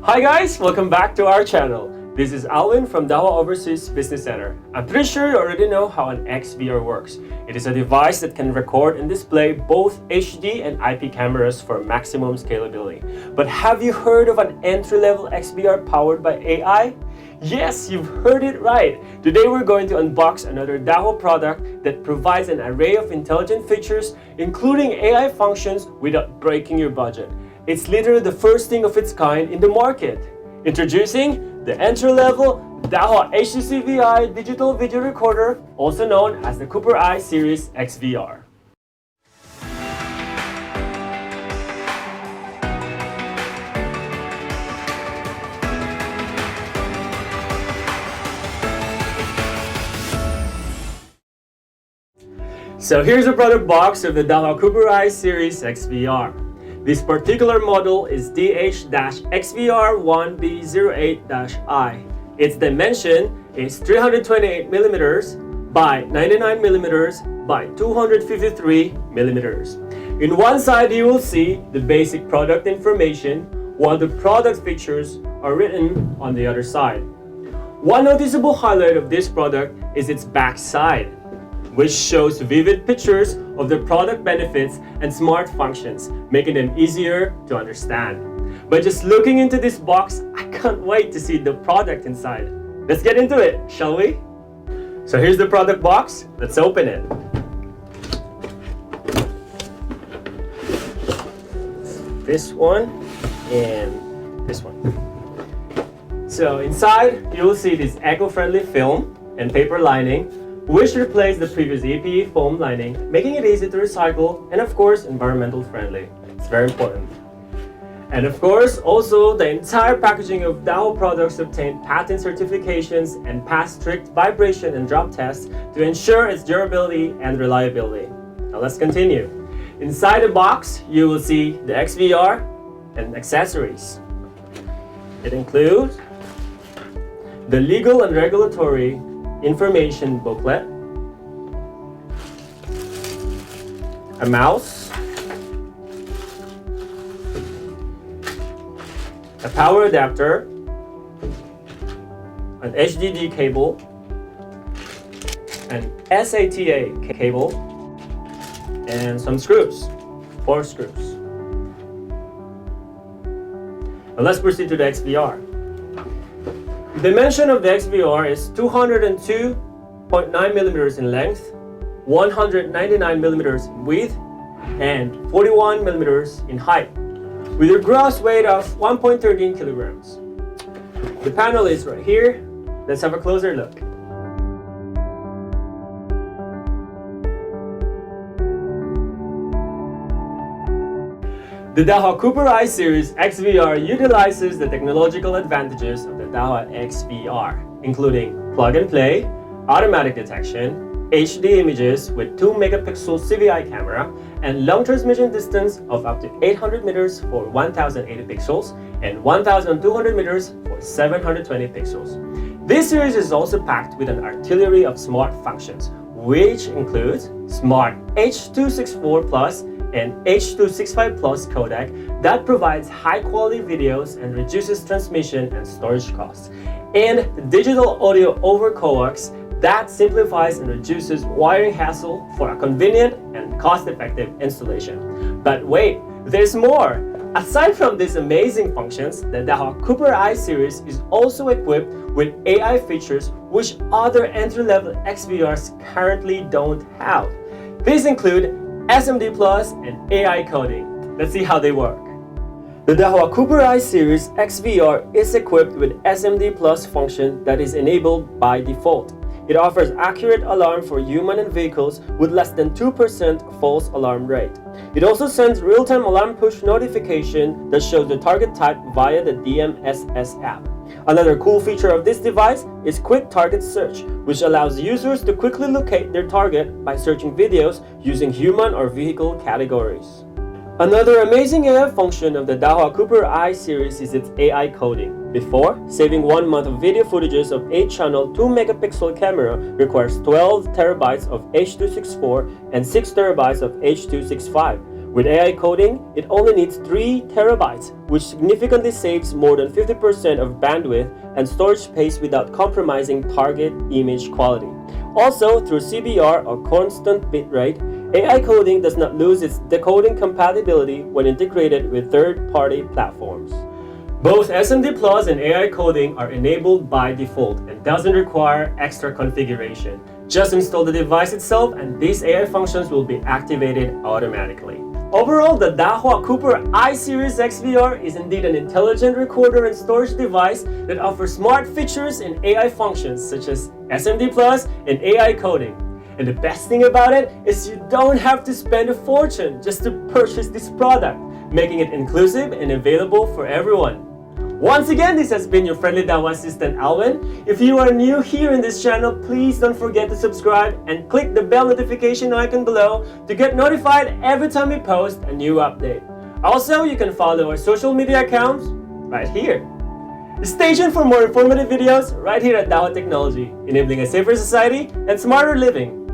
Hi guys, welcome back to our channel. This is Alvin from Dahua Overseas Business Center. I'm pretty sure you already know how an XVR works. It is a device that can record and display both HD and IP cameras for maximum scalability. But have you heard of an entry-level XVR powered by AI? Yes, you've heard it right! Today we're going to unbox another Dahua product that provides an array of intelligent features, including AI functions without breaking your budget. It's literally the first thing of its kind in the market. Introducing the entry-level Dahua HDCVI digital video recorder, also known as the Cooper i Series XVR. So here's a product box of the Dahua Cooper i Series XVR. This particular model is DH-XVR1B08-I. Its dimension is 328mm by 99mm by 253mm. In one side you will see the basic product information, while the product features are written on the other side. One noticeable highlight of this product is its back side, which shows vivid pictures of the product benefits and smart functions, making them easier to understand. But just looking into this box, I can't wait to see the product inside. Let's get into it, shall we? So here's the product box. Let's open it. This one and this one. So inside, you will see this eco-friendly film and paper lining, which replaced the previous EPE foam lining, making it easy to recycle and of course environmental friendly. It's very important. And of course, also the entire packaging of Dahua products obtained patent certifications and passed strict vibration and drop tests to ensure its durability and reliability. Now let's continue. Inside the box, you will see the XVR and accessories. It includes the legal and regulatory information booklet, a mouse, a power adapter, an HDD cable, an SATA cable, and some screws, 4 screws. Now let's proceed to the XVR. The dimension of the XVR is 202.9mm in length, 199mm in width, and 41mm in height, with a gross weight of 1.13 kilograms. The panel is right here. Let's have a closer look. The Dahua Cooper i Series XVR utilizes the technological advantages of the Dahua XVR, including plug-and-play, automatic detection, HD images with 2-megapixel CVI camera, and long transmission distance of up to 800 meters for 1080 pixels and 1200 meters for 720 pixels. This series is also packed with an artillery of smart functions, which includes Smart H.264 Plus and H.265 Plus codec that provides high-quality videos and reduces transmission and storage costs, and digital audio over coax that simplifies and reduces wiring hassle for a convenient and cost-effective installation. But wait, there's more! Aside from these amazing functions, the Dahua Cooper i Series is also equipped with AI features which other entry-level XVRs currently don't have. These include SMD Plus and AI coding. Let's see how they work. The Dahua Cooper i Series XVR is equipped with SMD Plus function that is enabled by default. It offers accurate alarm for human and vehicles with less than 2% false alarm rate. It also sends real-time alarm push notification that shows the target type via the DMSS app. Another cool feature of this device is quick target search, which allows users to quickly locate their target by searching videos using human or vehicle categories. Another amazing AI function of the Dahua Cooper i Series is its AI coding. Before, saving 1 month of video footages of 8-channel 2-megapixel camera requires 12 terabytes of H.264 and 6 terabytes of H.265. With AI coding, it only needs 3 terabytes, which significantly saves more than 50% of bandwidth and storage space without compromising target image quality. Also, through CBR or constant bitrate, AI coding does not lose its decoding compatibility when integrated with third-party platforms. Both SMD Plus and AI coding are enabled by default and doesn't require extra configuration. Just install the device itself and these AI functions will be activated automatically. Overall, the Dahua Cooper I-Series XVR is indeed an intelligent recorder and storage device that offers smart features and AI functions such as SMD Plus and AI coding. And the best thing about it is you don't have to spend a fortune just to purchase this product, making it inclusive and available for everyone. Once again, this has been your friendly Dahua assistant, Alvin. If you are new here in this channel, please don't forget to subscribe and click the bell notification icon below to get notified every time we post a new update. Also, you can follow our social media accounts right here. Stay tuned for more informative videos right here at Dahua Technology, enabling a safer society and smarter living.